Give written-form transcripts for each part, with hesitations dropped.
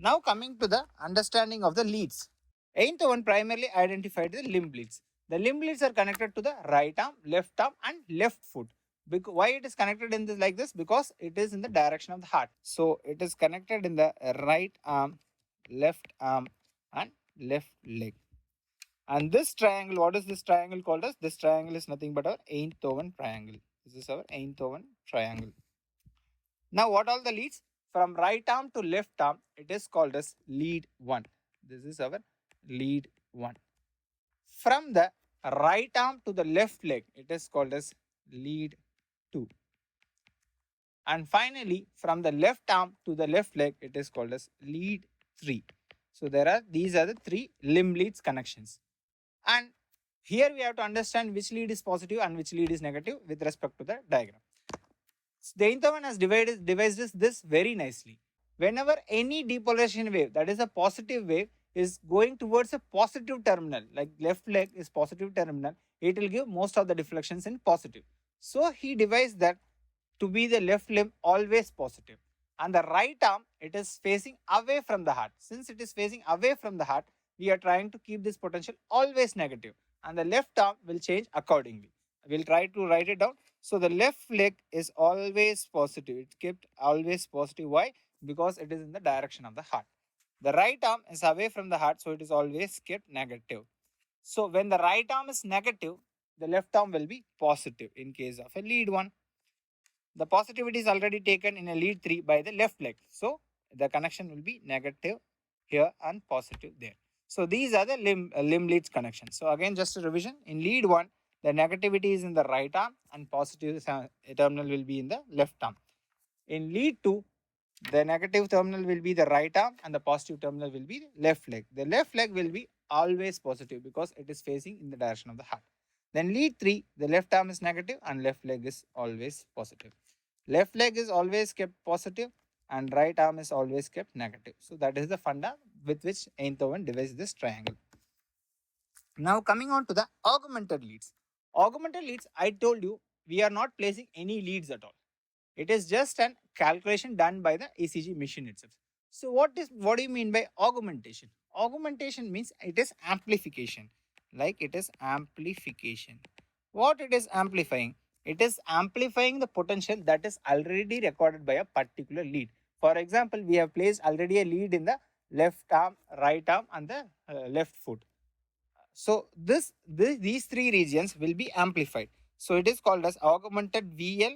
Now coming to the understanding of the leads. Einthoven primarily identified the limb leads. The limb leads are connected to the right arm, left arm and left foot. Why it is connected in this like this? Because it is in the direction of the heart. So it is connected in the right arm, left arm and left leg. And this triangle, what is this triangle called as? This triangle is nothing but our Einthoven triangle. This is our Einthoven triangle. Now what are the leads? From right arm to left arm, it is called as lead 1. This is our lead 1. From the right arm to the left leg, it is called as lead 2. And finally, from the left arm to the left leg, it is called as lead 3. So these are the 3 limb leads connections. And here we have to understand which lead is positive and which lead is negative with respect to the diagram. The Einthoven has devised this very nicely. Whenever any depolarization wave, that is a positive wave, is going towards a positive terminal, like left leg is positive terminal, it will give most of the deflections in positive. So he devised that to be the left limb always positive. And the right arm, it is facing away from the heart. Since it is facing away from the heart, we are trying to keep this potential always negative. And the left arm will change accordingly. We'll try to write it down. So the left leg is always positive. It's kept always positive. Why? Because it is in the direction of the heart. The right arm is away from the heart, so it is always kept negative. So when the right arm is negative, the left arm will be positive in case of a lead 1. The positivity is already taken in a lead 3 by the left leg. So the connection will be negative here and positive there. So these are the limb leads connections. So again, just a revision. In lead 1, the negativity is in the right arm and positive terminal will be in the left arm. In lead 2, the negative terminal will be the right arm and the positive terminal will be the left leg. The left leg will be always positive because it is facing in the direction of the heart. Then lead 3, the left arm is negative and left leg is always positive. Left leg is always kept positive and right arm is always kept negative. So that is the funda with which Einthoven devised this triangle. Now coming on to the augmented leads. Augmented leads, I told you, we are not placing any leads at all. It is just an calculation done by the ECG machine itself. So what do you mean by augmentation? Augmentation means it is amplification. Like it is amplification. What it is amplifying? It is amplifying the potential that is already recorded by a particular lead. For example, we have placed already a lead in the left arm, right arm and the left foot. So these 3 regions will be amplified. So it is called as augmented VL,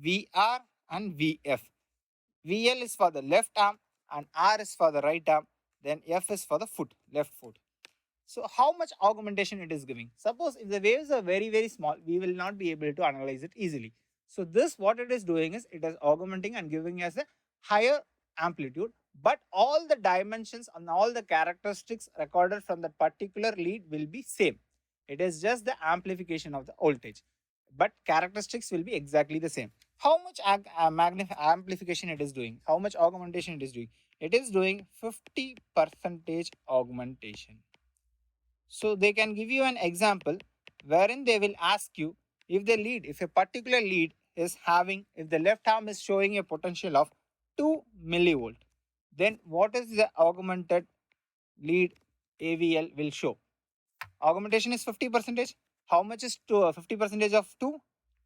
VR and VF. VL is for the left arm and R is for the right arm. Then F is for the foot, left foot. So how much augmentation it is giving? Suppose if the waves are very small, we will not be able to analyze it easily. So this what it is doing is it is augmenting and giving us a higher amplitude, but all the dimensions and all the characteristics recorded from that particular lead will be same. It is just the amplification of the voltage, but characteristics will be exactly the same. How much amplification it is doing? How much augmentation it is doing? It is doing 50% augmentation. So they can give you an example wherein they will ask you if a particular lead is having, if the left arm is showing a potential of 2 millivolt, then what is the augmented lead AVL will show? Augmentation is 50%. How much is 50% of 2?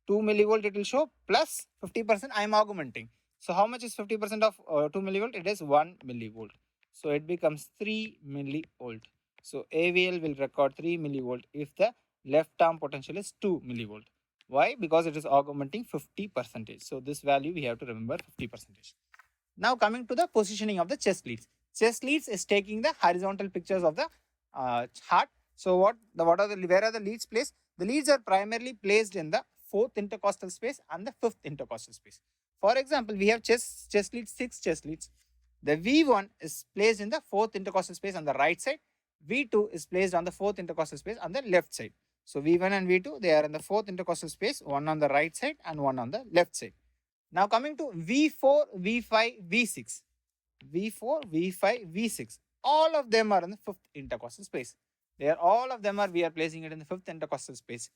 2 millivolt it will show plus 50% I am augmenting. So how much is 50% of 2 millivolt? It is 1 millivolt. So it becomes 3 millivolt. So AVL will record 3 millivolt if the left arm potential is 2 millivolt. Why? Because it is augmenting 50%. So this value we have to remember 50%. Now coming to the positioning of the chest leads. Chest leads is taking the horizontal pictures of the heart. So where are the leads placed? The leads are primarily placed in the 4th intercostal space and the 5th intercostal space. For example, we have chest leads, 6 chest leads. The V1 is placed in the 4th intercostal space on the right side. V2 is placed on the 4th intercostal space on the left side. So V1 and V2, they are in the 4th intercostal space, one on the right side and one on the left side. Now coming to V4, V5, V6. V4, V5, V6. All of them are in the 5th intercostal space. All of them we are placing it in the 5th intercostal space.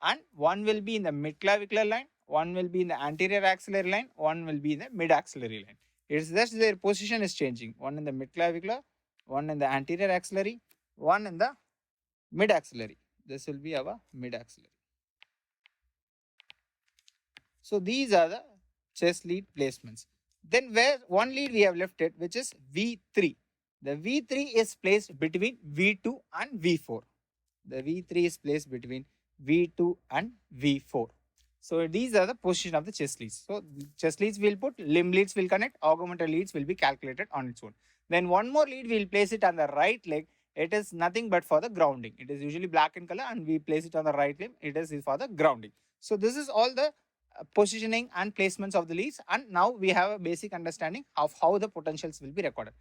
And one will be in the mid-clavicular line, one will be in the anterior axillary line, one will be in the mid-axillary line. It's just their position is changing. One in the midclavicular, one in the anterior axillary, one in the mid axillary. This will be our mid axillary. So these are the chest lead placements. Then where one lead we have left it, which is V3. The V3 is placed between V2 and V4. The V3 is placed between V2 and V4. So these are the position of the chest leads. So chest leads will put, limb leads will connect, augmented leads will be calculated on its own. Then one more lead we will place it on the right leg. It is nothing but for the grounding. It is usually black in color and we place it on the right limb. It is for the grounding. So this is all the positioning and placements of the leads, and now we have a basic understanding of how the potentials will be recorded.